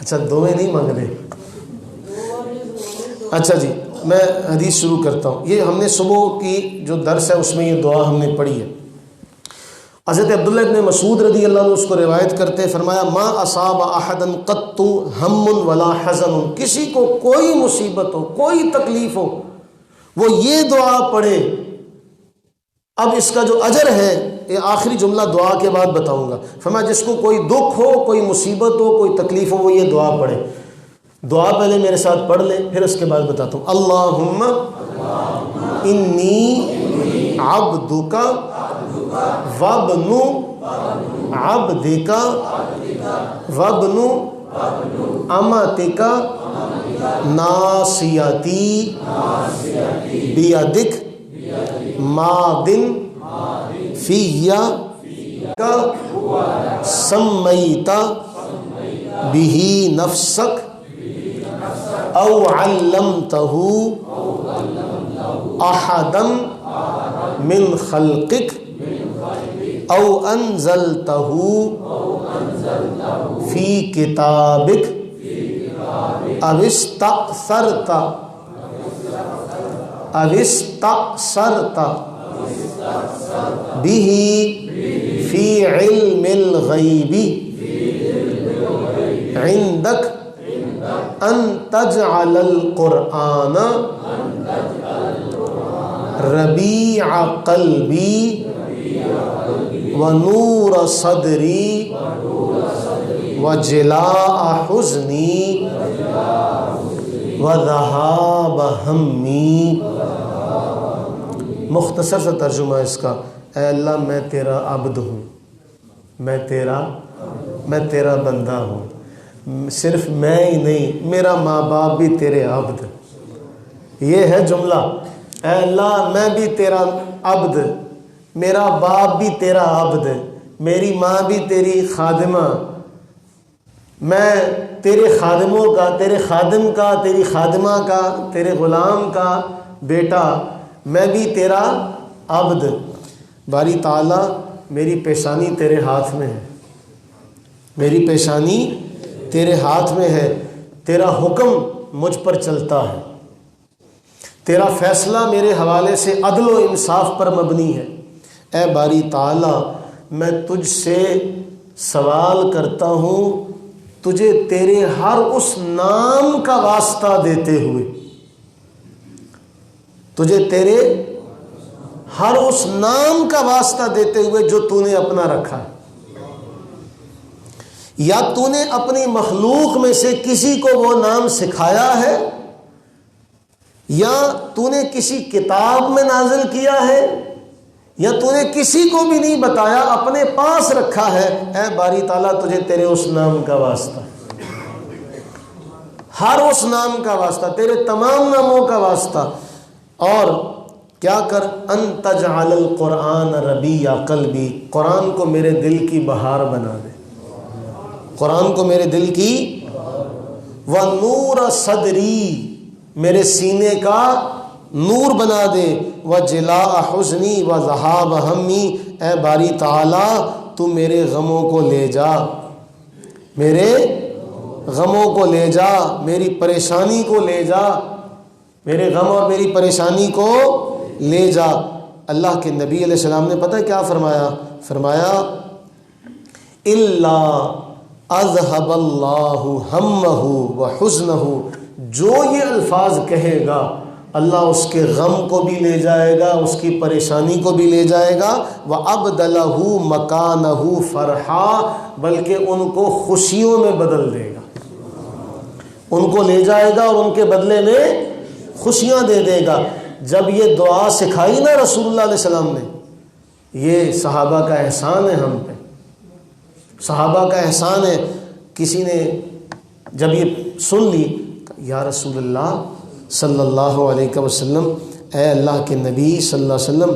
اچھا دونوں نہیں مانگ رہے؟ اچھا جی، میں حدیث شروع کرتا ہوں۔ یہ ہم نے صبح کی جو درس ہے اس میں یہ دعا ہم نے پڑھی ہے۔ حضرت عبداللہ ابن مسعود رضی اللہ عنہ اس کو روایت کرتے، فرمایا ما اصاب احدا قط ہم ولا حزن، کسی کو کوئی مصیبت ہو، کوئی تکلیف ہو، وہ یہ دعا پڑھے۔ اب اس کا جو اجر ہے یہ آخری جملہ دعا کے بعد بتاؤں گا۔ فرمایا جس کو کوئی دکھ ہو، کوئی مصیبت ہو، کوئی تکلیف ہو، وہ یہ دعا پڑھے۔ دعا پہلے میرے ساتھ پڑھ لیں، پھر اس کے بعد بتاتا ہوں۔ اللہم انی عبدک وابن عبدک وابن امتک ناصیتی بیدک ماض فی سمیت بہ نفسک او علمتہ احدا من خلقک او انزلتہ فی کتابک او استأثرت بہ فی علم الغیب عندک ان تجعل القرآن ربیع قلبی ونور صدری وجلاء حزنی وذہاب ہمی۔ مختصر سا ترجمہ اس کا، اے اللہ میں تیرا عبد ہوں، میں تیرا بندہ ہوں، صرف میں ہی نہیں، میرا ماں باپ بھی تیرے عبد۔ یہ ہے جملہ، اے اللہ میں بھی تیرا عبد، میرا باپ بھی تیرا عبد، میری ماں بھی تیری خادمہ، میں تیرے خادموں کا، تیرے خادم کا، تیری خادمہ کا، تیرے غلام کا بیٹا، میں بھی تیرا عبد۔ باری تعالیٰ میری پیشانی تیرے ہاتھ میں ہے، میری پیشانی تیرے ہاتھ میں ہے، تیرا حکم مجھ پر چلتا ہے، تیرا فیصلہ میرے حوالے سے عدل و انصاف پر مبنی ہے۔ اے باری تعالیٰ میں تجھ سے سوال کرتا ہوں، تجھے تیرے ہر اس نام کا واسطہ دیتے ہوئے، تجھے تیرے ہر اس نام کا واسطہ دیتے ہوئے جو تو نے اپنا رکھا ہے، یا تو نے اپنی مخلوق میں سے کسی کو وہ نام سکھایا ہے، یا تو نے کسی کتاب میں نازل کیا ہے، یا تو نے کسی کو بھی نہیں بتایا، اپنے پاس رکھا ہے۔ اے باری تعالیٰ تجھے تیرے اس نام کا واسطہ، ہر اس نام کا واسطہ، تیرے تمام ناموں کا واسطہ۔ اور کیا کر، ان تجعل القرآن ربیع قلبی، قرآن کو میرے دل کی بہار بنا دے، قرآن کو میرے دل کی، ونور صدری، میرے سینے کا نور بنا دے، وجلاء حزنی وذہاب ہمی، اے باری تعالیٰ تو میرے غموں کو لے جا، میرے غموں کو لے جا، میری پریشانی کو لے جا، میرے غم اور میری پریشانی کو لے جا۔ اللہ کے نبی علیہ السلام نے پتہ کیا فرمایا؟ فرمایا الا اذهب اللہ ہمہ وحزنہ، جو یہ الفاظ کہے گا اللہ اس کے غم کو بھی لے جائے گا، اس کی پریشانی کو بھی لے جائے گا، وَأَبْدَلَهُ مَكَانَهُ فَرْحًا، بلکہ ان کو خوشیوں میں بدل دے گا، ان کو لے جائے گا اور ان کے بدلے میں خوشیاں دے دے گا۔ جب یہ دعا سکھائی نا رسول اللہ علیہ السلام نے، یہ صحابہ کا احسان ہے ہم پہ، صحابہ کا احسان ہے۔ کسی نے جب یہ سن لی، یا رسول اللہ صلی اللہ علیہ وسلم، اے اللہ کے نبی صلی اللہ علیہ وسلم،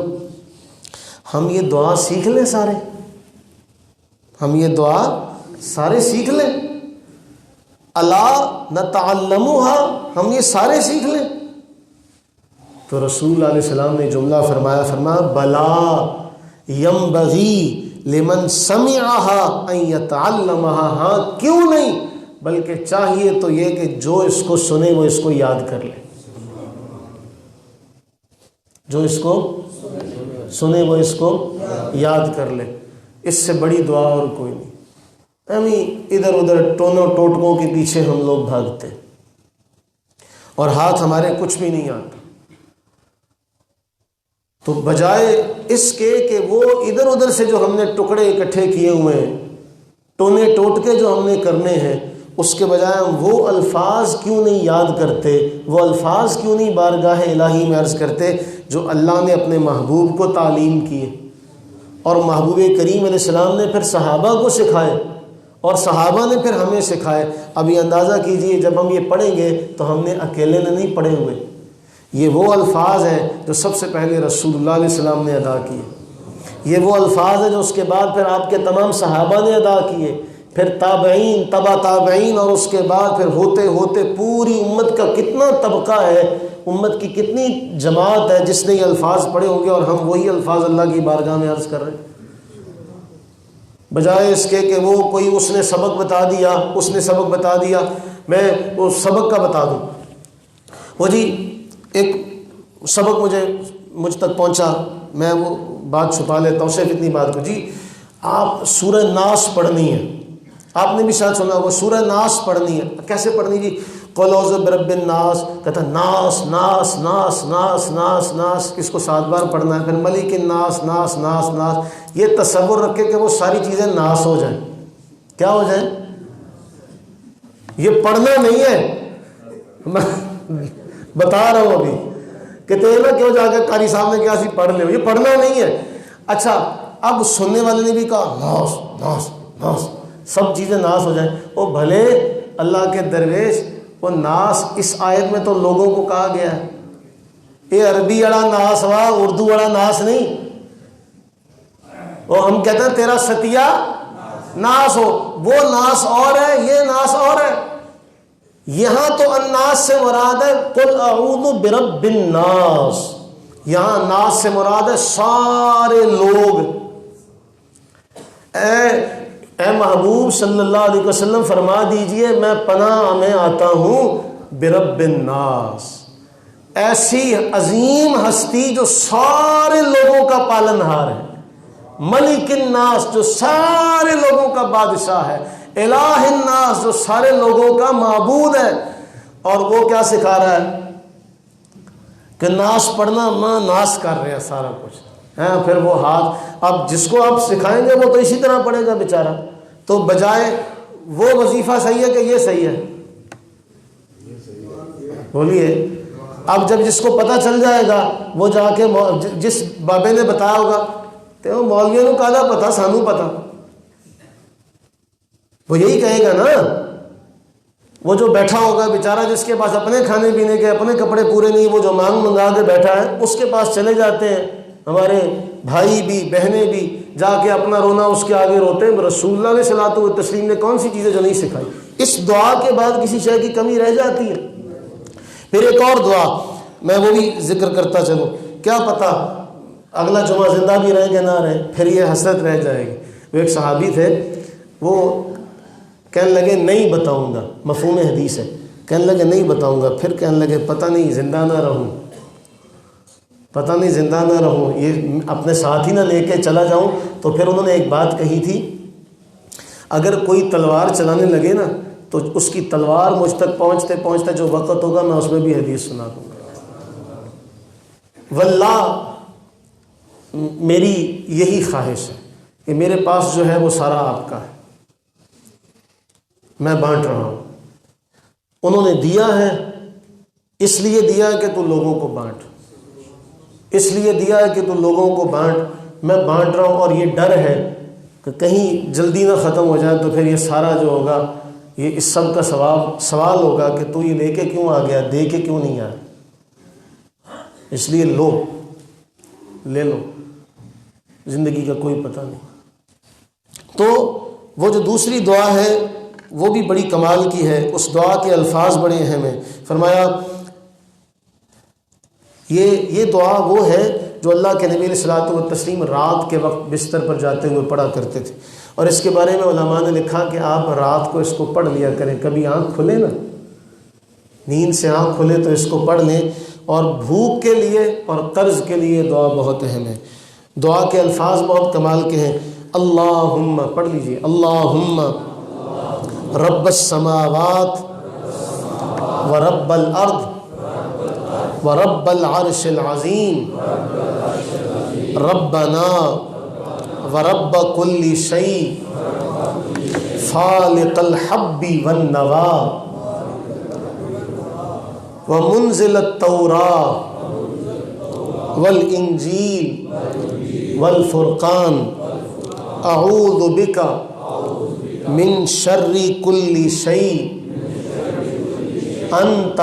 ہم یہ دعا سیکھ لیں سارے، ہم یہ دعا سارے سیکھ لیں، الا نتعلمها، ہم یہ سارے سیکھ لیں؟ تو رسول اللہ علیہ السلام نے جملہ فرمایا بلا ینبغی لمن سمعها ان يتعلمها، ہاں کیوں نہیں، بلکہ چاہیے تو یہ کہ جو اس کو سنے وہ اس کو یاد کر لے، جو اس کو سنے وہ اس کو یاد کر لے۔ اس سے بڑی دعا اور کوئی نہیں۔ ہم ادھر ادھر ٹونوں ٹوٹکوں کے پیچھے ہم لوگ بھاگتے اور ہاتھ ہمارے کچھ بھی نہیں آتا، تو بجائے اس کے کہ وہ ادھر ادھر سے جو ہم نے ٹکڑے اکٹھے کیے ہوئے ہیں، ٹونے ٹوٹکے جو ہم نے کرنے ہیں، اس کے بجائے ہم وہ الفاظ کیوں نہیں یاد کرتے، وہ الفاظ کیوں نہیں بارگاہ الہی میں عرض کرتے جو اللہ نے اپنے محبوب کو تعلیم کیے، اور محبوب کریم علیہ السلام نے پھر صحابہ کو سکھائے، اور صحابہ نے پھر ہمیں سکھائے۔ اب یہ اندازہ کیجئے جب ہم یہ پڑھیں گے تو ہم نے اکیلے نے نہیں پڑھے ہوئے، یہ وہ الفاظ ہیں جو سب سے پہلے رسول اللہ علیہ السلام نے ادا کیے، یہ وہ الفاظ ہیں جو اس کے بعد پھر آپ کے تمام صحابہ نے ادا کیے، پھر تابعین، تبع تابعین، اور اس کے بعد پھر ہوتے ہوتے پوری امت کا کتنا طبقہ ہے، امت کی کتنی جماعت ہے جس نے یہ الفاظ پڑھے ہوں گے، اور ہم وہی الفاظ اللہ کی بارگاہ میں عرض کر رہے ہیں، بجائے اس کے کہ وہ کوئی اس نے سبق بتا دیا، میں وہ سبق کا بتا دوں۔ وہ جی ایک سبق مجھ تک پہنچا، میں وہ بات چھپا لیتا ہوں، صرف اتنی بات کو، جی آپ سورہ ناس پڑھنی ہے، آپ نے بھی شاید سنا ہوگا، سورہ ناس پڑھنی ہے۔ کیسے پڑھنی جی؟ قل اعوذ برب الناس، کہتا ناس ناس ناس ناس ناس ناس، اس کو 7 بار پڑھنا ہے، پھر ملک الناس ناس ناس ناس، یہ تصور رکھے کہ وہ ساری چیزیں ناس ہو جائیں، کیا ہو جائیں، یہ پڑھنا نہیں ہے، میں بتا رہا ہوں ابھی کہ تیرا کیوں جا کے قاری صاحب نے کیا سی پڑھ لے، یہ پڑھنا نہیں ہے۔ اچھا اب سننے والے نے بھی کہا ناس ناس ناس، سب چیزیں ناس ہو جائیں، وہ بھلے اللہ کے درویش، وہ ناس اس آیت میں تو لوگوں کو کہا گیا ہے، یہ عربی اڑا ناس ہوا، اردو اڑا ناس نہیں، وہ ہم کہتے ہیں تیرا ستیہ ناس ہو، وہ ناس اور ہے، یہ ناس اور ہے۔ یہاں تو الناس سے مراد ہے قل اعوذ برب الناس، یہاں ناس سے مراد ہے سارے لوگ۔ اے محبوب صلی اللہ علیہ وسلم فرما دیجئے میں پناہ میں آتا ہوں برب الناس، ایسی عظیم ہستی جو سارے لوگوں کا پالنہار ہے، ملک الناس جو سارے لوگوں کا بادشاہ ہے، الہ الناس جو سارے لوگوں کا معبود ہے۔ اور وہ کیا سکھا رہا ہے کہ ناس پڑھنا، ماں ناس کر رہے ہیں سارا کچھ، ہاں پھر وہ ہاتھ، اب جس کو آپ سکھائیں گے وہ تو اسی طرح پڑھے گا بیچارہ، تو بجائے وہ وظیفہ صحیح ہے کہ یہ صحیح ہے، بولیے۔ اب جب جس کو پتہ چل جائے گا وہ جا کے جس بابے نے بتایا ہوگا تو مولویوں نے کہا پتہ سانو پتہ، وہ یہی کہے گا نا، وہ جو بیٹھا ہوگا بیچارہ جس کے پاس اپنے کھانے پینے کے اپنے کپڑے پورے نہیں، وہ جو مانگ منگا کے بیٹھا ہے، اس کے پاس چلے جاتے ہیں ہمارے بھائی بھی بہنیں بھی، جا کے اپنا رونا اس کے آگے روتے ہیں۔ رسول اللہ علیہ الصلوۃ والتسلیم نے کون سی چیزیں جو نہیں سکھائی؟ اس دعا کے بعد کسی شے کی کمی رہ جاتی ہے؟ پھر ایک اور دعا میں وہ بھی ذکر کرتا چلوں، کیا پتہ اگلا جمعہ زندہ بھی رہے کہ نہ رہے، پھر یہ حسرت رہ جائے گی۔ وہ ایک صحابی تھے، وہ کہنے لگے نہیں بتاؤں گا، مفہوم حدیث ہے، کہنے لگے نہیں بتاؤں گا، پھر کہنے لگے پتہ نہیں زندہ نہ رہوں، پتہ نہیں زندہ نہ رہوں، یہ اپنے ساتھ ہی نہ لے کے چلا جاؤں۔ تو پھر انہوں نے ایک بات کہی تھی، اگر کوئی تلوار چلانے لگے نا تو اس کی تلوار مجھ تک پہنچتے پہنچتے جو وقت ہوگا میں اس میں بھی حدیث سنا دوں گا۔ واللہ میری یہی خواہش ہے کہ میرے پاس جو ہے وہ سارا آپ کا ہے، میں بانٹ رہا ہوں، انہوں نے دیا ہے اس لیے دیا ہے کہ تو لوگوں کو بانٹ، اس لیے دیا ہے کہ تو لوگوں کو بانٹ، میں بانٹ رہا ہوں، اور یہ ڈر ہے کہ کہیں جلدی نہ ختم ہو جائے تو پھر یہ سارا جو ہوگا یہ اس سب کا سوال ہوگا کہ تو یہ لے کے کیوں آ گیا، دے کے کیوں نہیں آیا، اس لیے لے لو، زندگی کا کوئی پتہ نہیں۔ تو وہ جو دوسری دعا ہے وہ بھی بڑی کمال کی ہے، اس دعا کے الفاظ بڑے اہم ہیں۔ فرمایا یہ دعا وہ ہے جو اللہ کے نبی علیہ الصلوۃ والتسلیم رات کے وقت بستر پر جاتے ہوئے پڑھا کرتے تھے، اور اس کے بارے میں علماء نے لکھا کہ آپ رات کو اس کو پڑھ لیا کریں، کبھی آنکھ کھلے نا، نیند سے آنکھ کھلے تو اس کو پڑھ لیں، اور بھوک کے لیے اور قرض کے لیے دعا بہت اہم ہے۔ دعا کے الفاظ بہت کمال کے ہیں۔ اللہم، پڑھ لیجئے، اللہم رب السماوات ورب الارض ورب العرش العظیم ربنا ورب کل شیء فالق الحب والنوا ومنزل التوراة والانجیل والفرقان اعوذ بک من شر کل شیء انت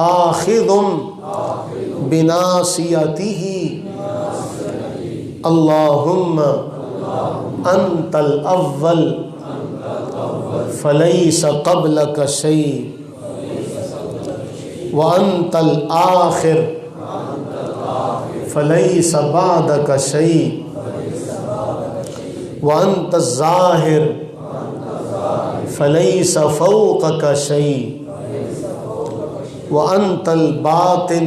آخذ بناصیتہ اللہم انت الاول فلیس قبلک شیء وانت الآخر فلیس بعدک شیء وانت الظاہر فلیس فوقک شیء وانت الباطن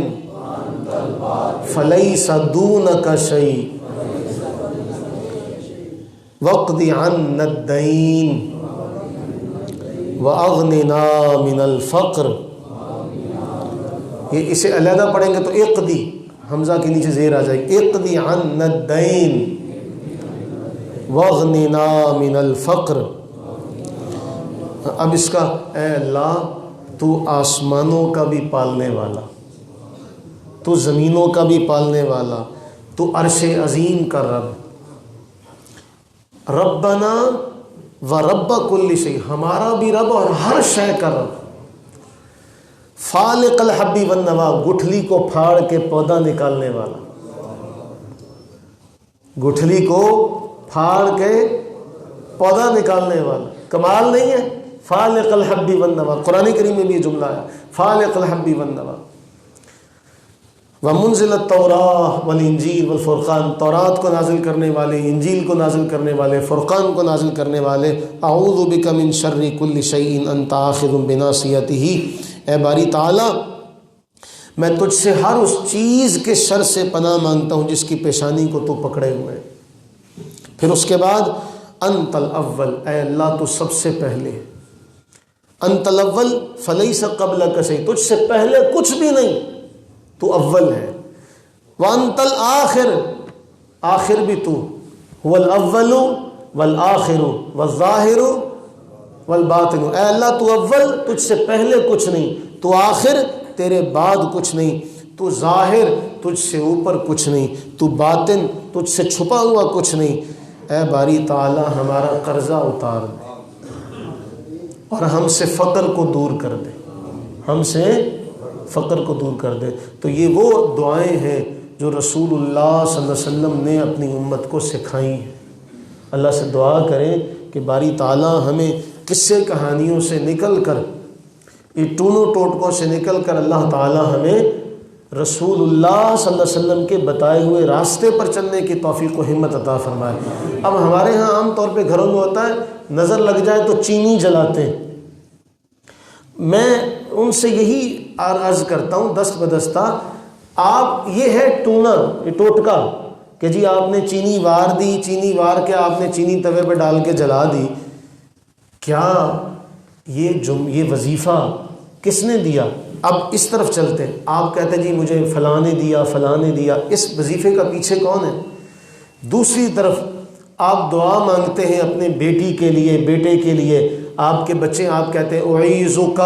فلیس دونک شیء واقض عنا الدین واغننا من الفقر۔ یہ اسے علیحدہ پڑھیں گے تو اقضی، حمزہ کے نیچے زیر آ جائے گی، اقض عنا الدین واغننا من الفقر۔ اب اس کا اے اللہ تو آسمانوں کا بھی پالنے والا، تو زمینوں کا بھی پالنے والا، تو عرش عظیم کا رب، ربنا و رب کل شیء، ہمارا بھی رب اور ہر شے کا رب، فالق الحب والنوا، گٹھلی کو پھاڑ کے پودا نکالنے والا، گٹھلی کو پھاڑ کے پودا نکالنے والا، کمال نہیں ہے؟ فالق الحب والنوا، قرآن کریم میں بھی یہ جملہ ہے، فالق الحب والنوا، ومنزل التوراة والانجیل والفرقان، تورات کو نازل کرنے والے، انجیل کو نازل کرنے والے، فرقان کو نازل کرنے والے، اعوذ بک من شر کل شیء انت آخذ بناصیتہ، اے باری تعالی میں تجھ سے ہر اس چیز کے شر سے پناہ مانگتا ہوں جس کی پیشانی کو تو پکڑے ہوئے۔ پھر اس کے بعد انت الاول، اے اللہ تو سب سے پہلے، انت الاول فلیس قبلک شیء، تجھ سے پہلے کچھ بھی نہیں، تو اول ہے، وانت الآخر، آخر بھی تو، هو الاول والآخر والظاہر والباطن، اے اللہ تو اول، تجھ سے پہلے کچھ نہیں، تو آخر، تیرے بعد کچھ نہیں، تو ظاہر، تجھ سے اوپر کچھ نہیں، تو باطن، تجھ سے چھپا ہوا کچھ نہیں۔ اے باری تعالی ہمارا قرضہ اتار دے اور ہم سے فقر کو دور کر دے، ہم سے فقر کو دور کر دے۔ تو یہ وہ دعائیں ہیں جو رسول اللہ صلی اللہ علیہ وسلم نے اپنی امت کو سکھائی ہیں۔ اللہ سے دعا کریں کہ باری تعالیٰ ہمیں قصے کہانیوں سے نکل کر، یہ ٹونوں ٹوٹکوں سے نکل کر، اللہ تعالیٰ ہمیں رسول اللہ صلی اللہ علیہ وسلم کے بتائے ہوئے راستے پر چلنے کی توفیق و ہمت عطا فرمائے۔ اب ہمارے ہاں عام طور پہ گھروں میں ہوتا ہے نظر لگ جائے تو چینی جلاتے ہیں۔ میں ان سے یہی عرض کرتا ہوں دست بدستہ، آپ یہ ہے ٹونا، یہ ٹوٹکا کہ جی آپ نے چینی وار دی، چینی وار کے آپ نے چینی توے پہ ڈال کے جلا دی، کیا یہ وظیفہ کس نے دیا؟ اب اس طرف چلتے ہیں. آپ کہتے ہیں جی مجھے فلاں نے دیا فلاں نے دیا، اس وظیفے کا پیچھے کون ہے؟ دوسری طرف آپ دعا مانگتے ہیں اپنے بیٹی کے لیے، بیٹے کے لیے، آپ کے بچے، آپ کہتے ہیں اعیذک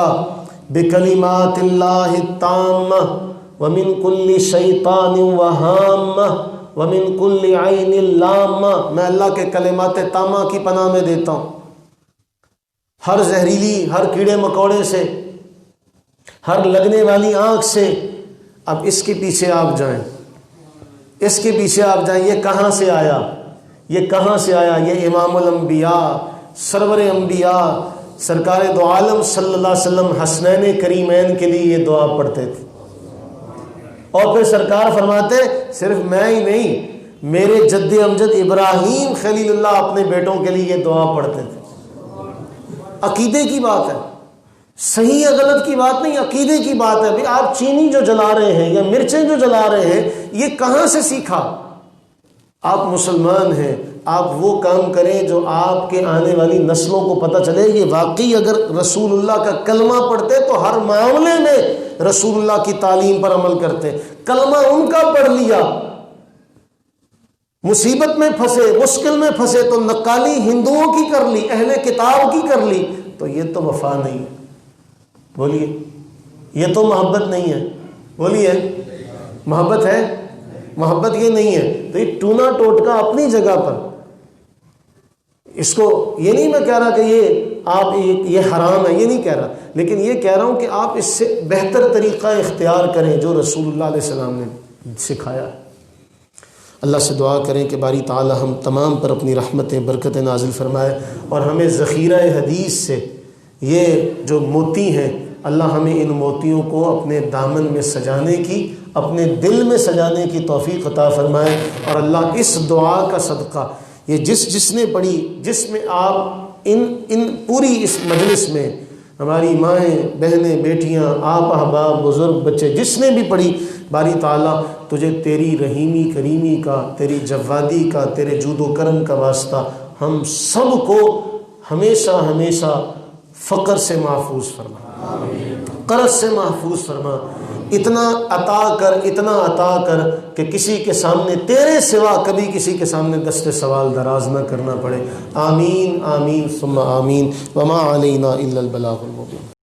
بکلمات اللہ التامہ ومن کل شیطان وہامہ ومن کل عین لامہ، میں اللہ کے کلمات تامہ کی پناہ میں دیتا ہوں ہر زہریلی، ہر کیڑے مکوڑے سے، ہر لگنے والی آنکھ سے. اب اس کے پیچھے آپ جائیں، اس کے پیچھے آپ جائیں، یہ کہاں سے آیا؟ یہ کہاں سے آیا؟ یہ امام الانبیاء، سرور انبیاء، سرکار دو عالم صلی اللہ علیہ وسلم حسنین کریمین کے لیے یہ دعا پڑھتے تھے. اور پھر سرکار فرماتے صرف میں ہی نہیں، میرے جد امجد ابراہیم خلیل اللہ اپنے بیٹوں کے لیے یہ دعا پڑھتے تھے. عقیدے کی بات ہے، صحیح یا غلط کی بات نہیں، عقیدے کی بات ہے. آپ چینی جو جلا رہے ہیں یا مرچیں جو جلا رہے ہیں، یہ کہاں سے سیکھا؟ آپ مسلمان ہیں، آپ وہ کام کریں جو آپ کے آنے والی نسلوں کو پتہ چلے یہ واقعی اگر رسول اللہ کا کلمہ پڑھتے تو ہر معاملے میں رسول اللہ کی تعلیم پر عمل کرتے. کلمہ ان کا پڑھ لیا، مصیبت میں پھنسے، مشکل میں پھنسے تو نقالی ہندوؤں کی کر لی، اہل کتاب کی کر لی، تو یہ تو وفا نہیں ہے. بولیے، یہ تو محبت نہیں ہے. بولیے، محبت ہے؟ محبت یہ نہیں ہے. تو یہ ٹونا ٹوٹکا اپنی جگہ پر، اس کو یہ نہیں میں کہہ رہا کہ یہ حرام ہے، یہ نہیں کہہ رہا، لیکن یہ کہہ رہا ہوں کہ آپ اس سے بہتر طریقہ اختیار کریں جو رسول اللہ علیہ السلام نے سکھایا ہے. اللہ سے دعا کریں کہ باری تعالی ہم تمام پر اپنی رحمتیں برکتیں نازل فرمائے، اور ہمیں ذخیرہ حدیث سے یہ جو موتی ہیں، اللہ ہمیں ان موتیوں کو اپنے دامن میں سجانے کی، اپنے دل میں سجانے کی توفیق عطا فرمائے. اور اللہ اس دعا کا صدقہ یہ جس نے پڑھی، جس میں آپ ان پوری اس مجلس میں ہماری مائیں، بہنیں، بیٹیاں، آپ احباب، بزرگ، بچے، جس نے بھی پڑھی، باری تعالیٰ تجھے تیری رحیمی کریمی کا، تیری جوادی کا، تیرے جود و کرم کا واسطہ ہم سب کو ہمیشہ ہمیشہ فقر سے محفوظ فرما، قرض سے محفوظ فرما. اتنا عطا کر کہ کسی کے سامنے تیرے سوا کبھی کسی کے سامنے دست سوال دراز نہ کرنا پڑے. آمین آمین ثم آمین. وما علینا الا البلاغ المبین.